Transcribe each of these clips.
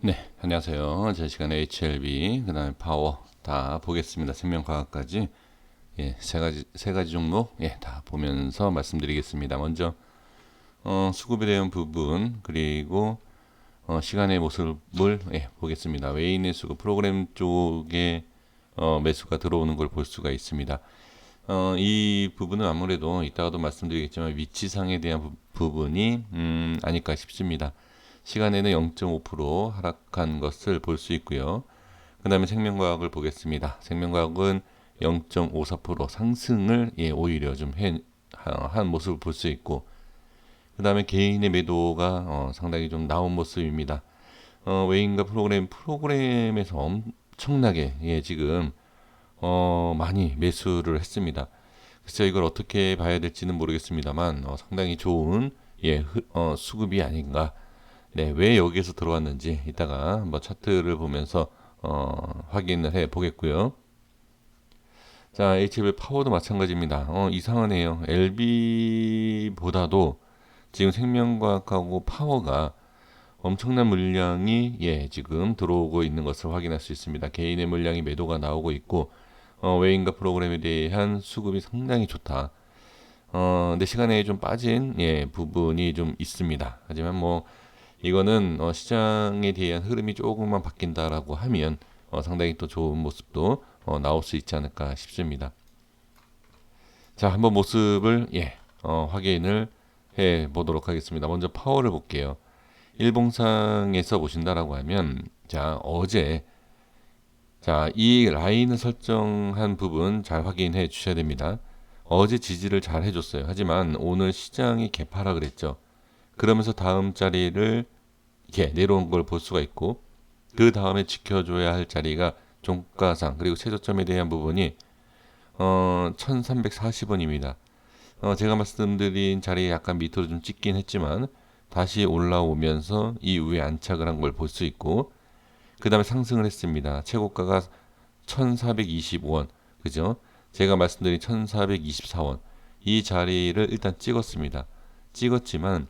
네, 안녕하세요. 제 시간에 HLB, 그 다음에 파워 다 보겠습니다. 생명과학까지. 예, 세 가지 종목, 예, 다 보면서 말씀드리겠습니다. 먼저, 수급에 대한 부분, 그리고, 시간의 모습을, 예, 보겠습니다. 외인의 수급 프로그램 쪽에, 매수가 들어오는 걸 볼 수가 있습니다. 이 부분은 아무래도 이따가도 말씀드리겠지만 위치상에 대한 부분이, 아닐까 싶습니다. 시간에는 0.5% 하락한 것을 볼 수 있고요. 그 다음에 생명과학을 보겠습니다. 생명과학은 0.54% 상승을 오히려 한 모습을 볼 수 있고, 그 다음에 개인의 매도가 상당히 좀 나온 모습입니다. 외인과 프로그램에서 엄청나게 지금 많이 매수를 했습니다. 글쎄요, 이걸 어떻게 봐야 될지는 모르겠습니다만 상당히 좋은 수급이 아닌가. 네, 왜 여기에서 들어왔는지 이따가 한번 차트를 보면서 확인을 해 보겠고요. 자, HLB 파워도 마찬가지입니다. 이상하네요. LB보다도 지금 생명과학하고 파워가 엄청난 물량이 지금 들어오고 있는 것을 확인할 수 있습니다. 개인의 물량이 매도가 나오고 있고 외인과 프로그램에 대한 수급이 상당히 좋다. 근데 시간에 좀 빠진 부분이 좀 있습니다. 하지만 뭐 이거는 시장에 대한 흐름이 조금만 바뀐다라고 하면 상당히 또 좋은 모습도 나올 수 있지 않을까 싶습니다. 자, 한번 모습을 확인을 해 보도록 하겠습니다. 먼저 파워를 볼게요. 일봉상에서 보신다라고 하면 자, 어제 이 라인을 설정한 부분 잘 확인해 주셔야 됩니다. 어제 지지를 잘 해줬어요. 하지만 오늘 시장이 개파라 그랬죠. 그러면서 다음 자리를 내려온 걸 볼 수가 있고, 그 다음에 지켜줘야 할 자리가 종가상 그리고 최저점에 대한 부분이 1340원입니다. 제가 말씀드린 자리에 약간 밑으로 좀 찍긴 했지만 다시 올라오면서 이 위에 안착을 한 걸 볼 수 있고, 그 다음에 상승을 했습니다. 최고가가 1425원, 그죠? 제가 말씀드린 1424원, 이 자리를 일단 찍었습니다. 찍었지만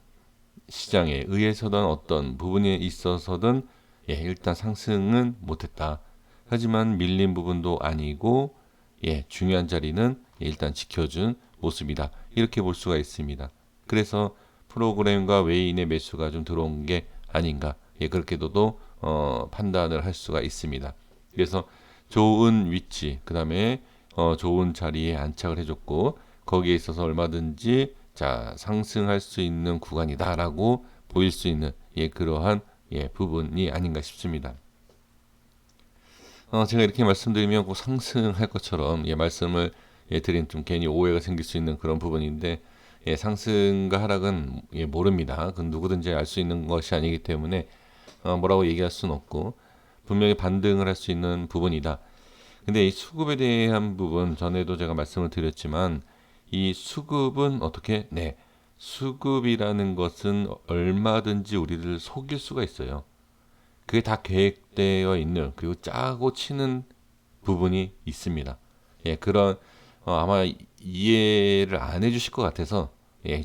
시장에 의해서든 어떤 부분에 있어서든 일단 상승은 못했다. 하지만 밀린 부분도 아니고 중요한 자리는 일단 지켜준 모습이다. 이렇게 볼 수가 있습니다. 그래서 프로그램과 외인의 매수가 좀 들어온 게 아닌가. 그렇게도 판단을 할 수가 있습니다. 그래서 좋은 위치, 그 다음에 좋은 자리에 안착을 해줬고, 거기에 있어서 얼마든지 상승할 수 있는 구간이다라고 보일 수 있는 그러한 부분이 아닌가 싶습니다. 제가 이렇게 말씀드리면 꼭 상승할 것처럼 말씀을 드린 좀 괜히 오해가 생길 수 있는 그런 부분인데, 상승과 하락은 모릅니다. 그건 누구든지 알 수 있는 것이 아니기 때문에 뭐라고 얘기할 수는 없고, 분명히 반등을 할 수 있는 부분이다. 근데 이 수급에 대한 부분 전에도 제가 말씀을 드렸지만, 이 수급은 어떻게 수급이라는 것은 얼마든지 우리를 속일 수가 있어요. 그게 다 계획되어 있는, 그리고 짜고 치는 부분이 있습니다. 그런 아마 이해를 안 해주실 것 같아서,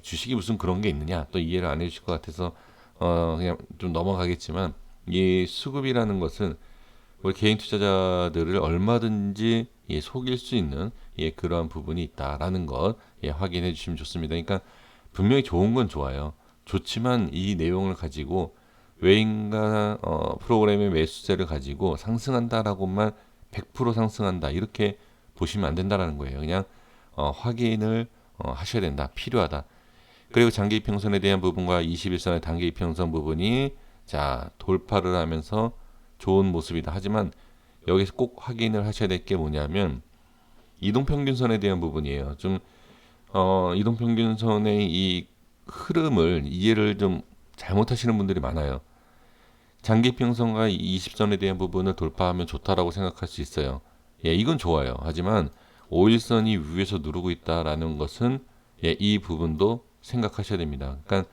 주식이 무슨 그런 게 있느냐 또 이해를 안 해주실 것 같아서 그냥 좀 넘어가겠지만, 이 수급이라는 것은 우리 개인 투자자들을 얼마든지 속일 수 있는 그러한 부분이 있다라는 것 확인해 주시면 좋습니다. 그러니까 분명히 좋은 건 좋아요. 좋지만 이 내용을 가지고 외인과 프로그램의 매수세를 가지고 상승한다라고만 100% 상승한다 이렇게 보시면 안 된다라는 거예요. 그냥 확인을 하셔야 된다. 필요하다. 그리고 장기 이평선에 대한 부분과 21선의 단기 이평선 부분이 돌파를 하면서 좋은 모습이다. 하지만 여기서 꼭 확인을 하셔야 될 게 뭐냐면 이동평균선에 대한 부분이에요. 좀 이동평균선의 이 흐름을 이해를 좀 잘못하시는 분들이 많아요. 장기평선과 20선에 대한 부분을 돌파하면 좋다라고 생각할 수 있어요. 이건 좋아요. 하지만 5일선이 위에서 누르고 있다라는 것은 이 부분도 생각하셔야 됩니다. 그러니까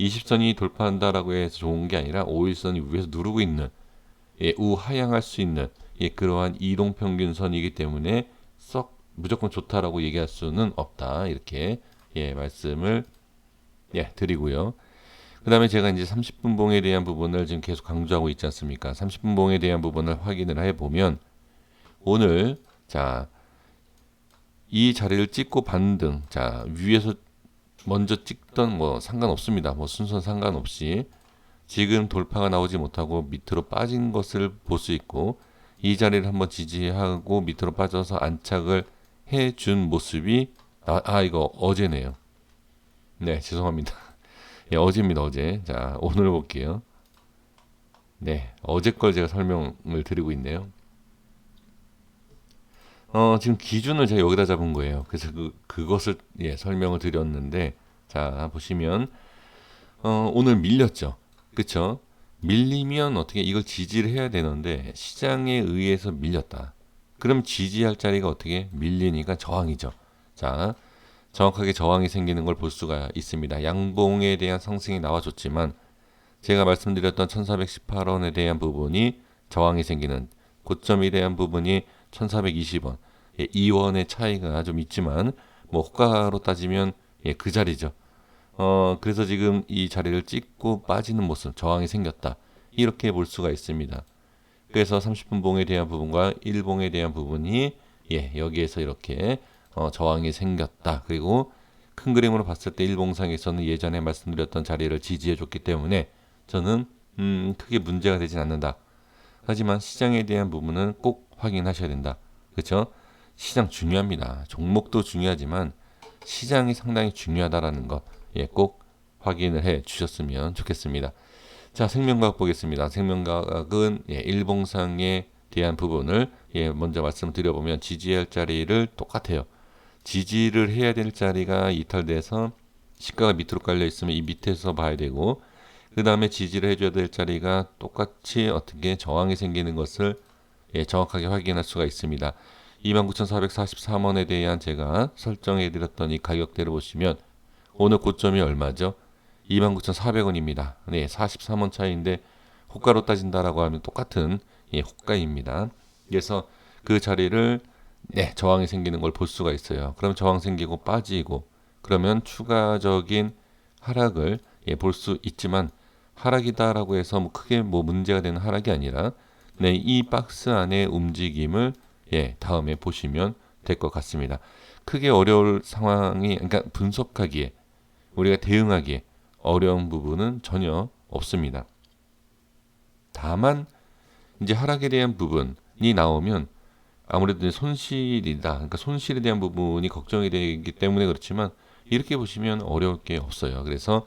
20선이 돌파한다라고 해서 좋은 게 아니라 5일선이 위에서 누르고 있는 우하향할 수 있는 그러한 이동평균선이기 때문에 썩 무조건 좋다라고 얘기할 수는 없다. 이렇게 말씀을 드리고요. 그 다음에 제가 이제 30분 봉에 대한 부분을 지금 계속 강조하고 있지 않습니까? 30분 봉에 대한 부분을 확인을 해보면 오늘 자, 이 자리를 찍고 반등, 자, 위에서 먼저 찍던 뭐 상관없습니다. 뭐 순서 상관없이 지금 돌파가 나오지 못하고 밑으로 빠진 것을 볼 수 있고, 이 자리를 한번 지지하고 밑으로 빠져서 안착을 해준 모습이 이거 어제네요. 네, 죄송합니다. 예, 어제입니다, 어제. 자, 오늘 볼게요. 네, 어제 걸 제가 설명을 드리고 있네요. 지금 기준을 제가 여기다 잡은 거예요. 그래서 그것을 설명을 드렸는데, 자, 보시면 오늘 밀렸죠. 그쵸? 밀리면 어떻게 이걸 지지를 해야 되는데 시장에 의해서 밀렸다. 그럼 지지할 자리가 어떻게 밀리니까 저항이죠. 자, 정확하게 저항이 생기는 걸 볼 수가 있습니다. 양봉에 대한 상승이 나와줬지만 제가 말씀드렸던 1418원에 대한 부분이 저항이 생기는 고점에 대한 부분이 1420원. 2원의 차이가 좀 있지만 뭐 호가로 따지면 그 자리죠. 그래서 지금 이 자리를 찍고 빠지는 모습, 저항이 생겼다. 이렇게 볼 수가 있습니다. 그래서 30분 봉에 대한 부분과 1봉에 대한 부분이 여기에서 이렇게 저항이 생겼다. 그리고 큰 그림으로 봤을 때 1봉상에서는 예전에 말씀드렸던 자리를 지지해 줬기 때문에 저는 크게 문제가 되진 않는다. 하지만 시장에 대한 부분은 꼭 확인하셔야 된다. 그렇죠? 시장 중요합니다. 종목도 중요하지만 시장이 상당히 중요하다라는 것 꼭 확인을 해 주셨으면 좋겠습니다. 자, 생명과학 보겠습니다. 생명과학은 일봉상에 대한 부분을 먼저 말씀드려보면 지지할 자리를 똑같아요. 지지를 해야 될 자리가 이탈돼서 시가가 밑으로 깔려 있으면 이 밑에서 봐야 되고, 그 다음에 지지를 해줘야 될 자리가 똑같이 어떻게 저항이 생기는 것을 정확하게 확인할 수가 있습니다. 29,443원에 대한 제가 설정해 드렸던 이 가격대를 보시면 오늘 고점이 얼마죠? 29,400원입니다. 네, 43원 차이인데 호가로 따진다라고 하면 똑같은 호가입니다. 그래서 그 자리를 저항이 생기는 걸 볼 수가 있어요. 그럼 저항 생기고 빠지고 그러면 추가적인 하락을 볼 수 있지만 하락이다라고 해서 뭐 크게 뭐 문제가 되는 하락이 아니라 이 박스 안의 움직임을 다음에 보시면 될 것 같습니다. 크게 어려울 상황이, 그러니까 분석하기에 우리가 대응하기에 어려운 부분은 전혀 없습니다. 다만 이제 하락에 대한 부분이 나오면 아무래도 손실이다. 그러니까 손실에 대한 부분이 걱정이 되기 때문에 그렇지만 이렇게 보시면 어려울 게 없어요. 그래서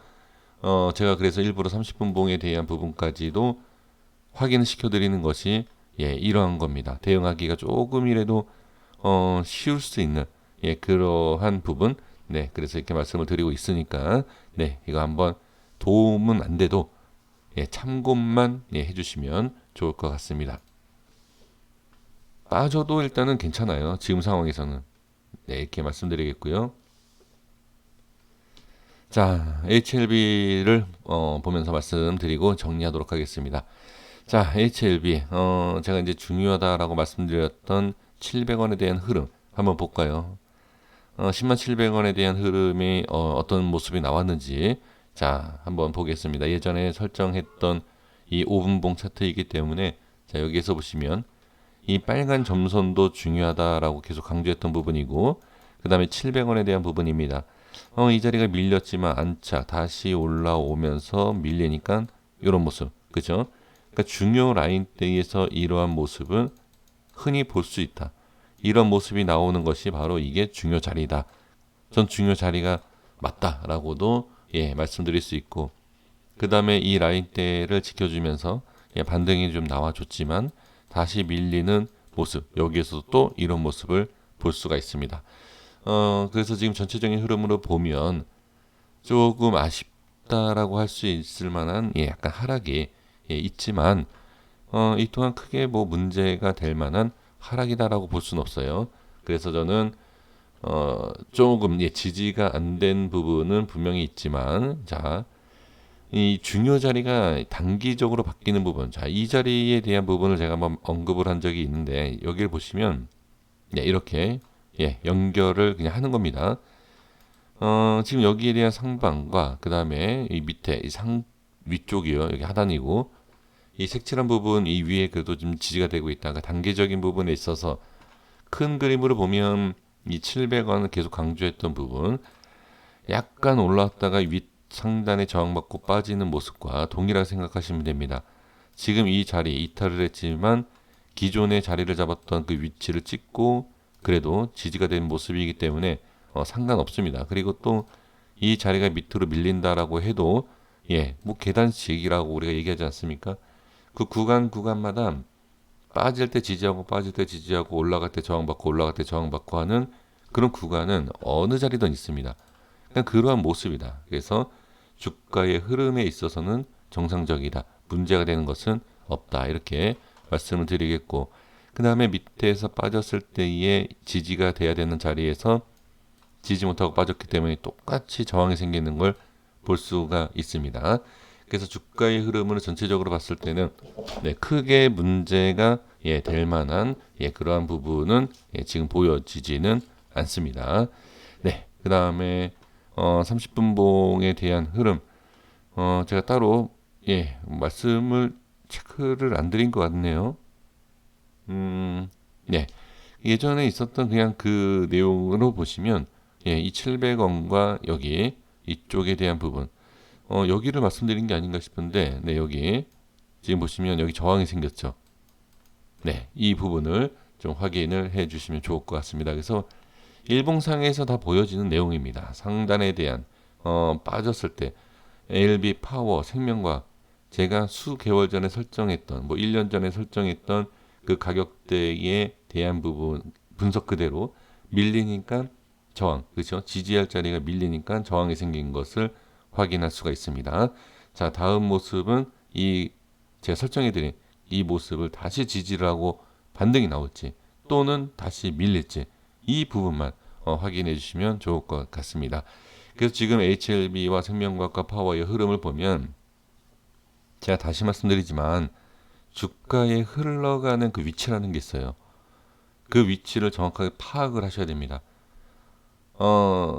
제가 그래서 일부러 30분 봉에 대한 부분까지도 확인을 시켜드리는 것이 이러한 겁니다. 대응하기가 조금이라도 쉬울 수 있는 그러한 부분. 그래서 이렇게 말씀을 드리고 있으니까 이거 한번 도움은 안 돼도 참고만 해주시면 좋을 것 같습니다. 빠져도 일단은 괜찮아요. 지금 상황에서는 이렇게 말씀드리겠고요. 자, HLB를 보면서 말씀드리고 정리하도록 하겠습니다. 자, HLB 제가 이제 중요하다라고 말씀드렸던 700원에 대한 흐름 한번 볼까요? 10만 700원에 대한 흐름이 어떤 모습이 나왔는지 자 한번 보겠습니다. 예전에 설정했던 이 5분봉 차트이기 때문에 자 여기에서 보시면 이 빨간 점선도 중요하다라고 계속 강조했던 부분이고, 그 다음에 700원에 대한 부분입니다. 이 자리가 밀렸지만 안착 다시 올라오면서 밀리니까 이런 모습, 그죠? 그러니까 중요 라인대에서 이러한 모습은 흔히 볼 수 있다. 이런 모습이 나오는 것이 바로 이게 중요 자리다. 전 중요 자리가 맞다라고도 말씀드릴 수 있고, 그 다음에 이 라인대를 지켜주면서 반등이 좀 나와줬지만 다시 밀리는 모습, 여기에서 또 이런 모습을 볼 수가 있습니다. 그래서 지금 전체적인 흐름으로 보면 조금 아쉽다라고 할 수 있을 만한 약간 하락이 있지만 이 또한 크게 뭐 문제가 될 만한 하락이다라고 볼 수는 없어요. 그래서 저는 조금 지지가 안 된 부분은 분명히 있지만, 자, 이 중요 자리가 단기적으로 바뀌는 부분, 자, 이 자리에 대한 부분을 제가 한번 언급을 한 적이 있는데 여기를 보시면 이렇게 연결을 그냥 하는 겁니다. 지금 여기에 대한 상방과 그 다음에 이 밑에 이 위쪽이요. 여기 하단이고 이 색칠한 부분 이 위에 그래도 좀 지지가 되고 있다가 단계적인 부분에 있어서 큰 그림으로 보면 이 700원을 계속 강조했던 부분 약간 올라왔다가 윗 상단에 저항받고 빠지는 모습과 동일하게 생각하시면 됩니다. 지금 이 자리 이탈을 했지만 기존의 자리를 잡았던 그 위치를 찍고 그래도 지지가 된 모습이기 때문에 상관없습니다. 그리고 또 이 자리가 밑으로 밀린다라고 해도 뭐 계단식이라고 우리가 얘기하지 않습니까? 그 구간마다 빠질 때 지지하고 빠질 때 지지하고 올라갈 때 저항받고 올라갈 때 저항받고 하는 그런 구간은 어느 자리든 있습니다. 그냥 그러한 모습이다. 그래서 주가의 흐름에 있어서는 정상적이다. 문제가 되는 것은 없다. 이렇게 말씀을 드리겠고 그 다음에 밑에서 빠졌을 때의 지지가 돼야 되는 자리에서 지지 못하고 빠졌기 때문에 똑같이 저항이 생기는 걸 볼 수가 있습니다. 그래서 주가의 흐름을 전체적으로 봤을 때는 크게 문제가 될 만한 그러한 부분은 지금 보여지지는 않습니다. 그 다음에 30분 봉에 대한 흐름 제가 따로 말씀을 체크를 안 드린 것 같네요. 예전에 있었던 그냥 그 내용으로 보시면 이 700원과 여기 이쪽에 대한 부분 여기를 말씀드린 게 아닌가 싶은데 여기 지금 보시면 여기 저항이 생겼죠. 이 부분을 좀 확인을 해 주시면 좋을 것 같습니다. 그래서 일봉상에서 다 보여지는 내용입니다. 상단에 대한 빠졌을 때 LB 파워 생명과학 제가 수개월 전에 설정했던 1년 전에 설정했던 그 가격대에 대한 부분 분석 그대로 밀리니까 저항, 그렇죠? 지지할 자리가 밀리니까 저항이 생긴 것을 확인할 수가 있습니다. 자, 다음 모습은 이 제가 설정해드린 이 모습을 다시 지지를 하고 반등이 나올지 또는 다시 밀릴지 이 부분만 확인해 주시면 좋을 것 같습니다. 그래서 지금 HLB와 생명과학과 파워의 흐름을 보면 제가 다시 말씀드리지만 주가에 흘러가는 그 위치라는 게 있어요. 그 위치를 정확하게 파악을 하셔야 됩니다.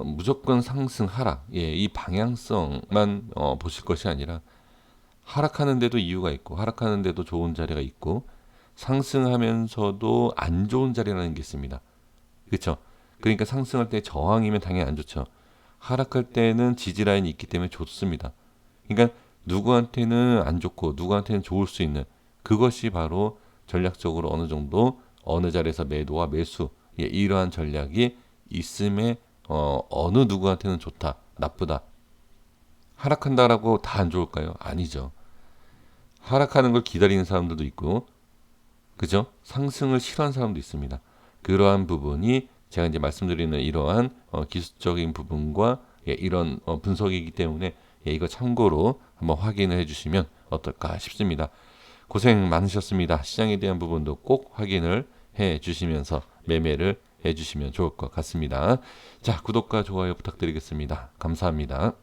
무조건 상승 하락 이 방향성만 보실 것이 아니라 하락하는데도 이유가 있고 하락하는데도 좋은 자리가 있고 상승하면서도 안 좋은 자리라는 게 있습니다. 그렇죠? 그러니까 상승할 때 저항이면 당연히 안 좋죠. 하락할 때는 지지 라인이 있기 때문에 좋습니다. 그러니까 누구한테는 안 좋고 누구한테는 좋을 수 있는 그것이 바로 전략적으로 어느 정도 어느 자리에서 매도와 매수 이러한 전략이 있음에 어느 누구한테는 좋다, 나쁘다. 하락한다라고 다 안 좋을까요? 아니죠. 하락하는 걸 기다리는 사람들도 있고, 그죠? 상승을 싫어하는 사람도 있습니다. 그러한 부분이 제가 이제 말씀드리는 이러한 기술적인 부분과 이런 분석이기 때문에 이거 참고로 한번 확인을 해주시면 어떨까 싶습니다. 고생 많으셨습니다. 시장에 대한 부분도 꼭 확인을 해주시면서 매매를 해주시면 좋을 것 같습니다. 자, 구독과 좋아요 부탁드리겠습니다. 감사합니다.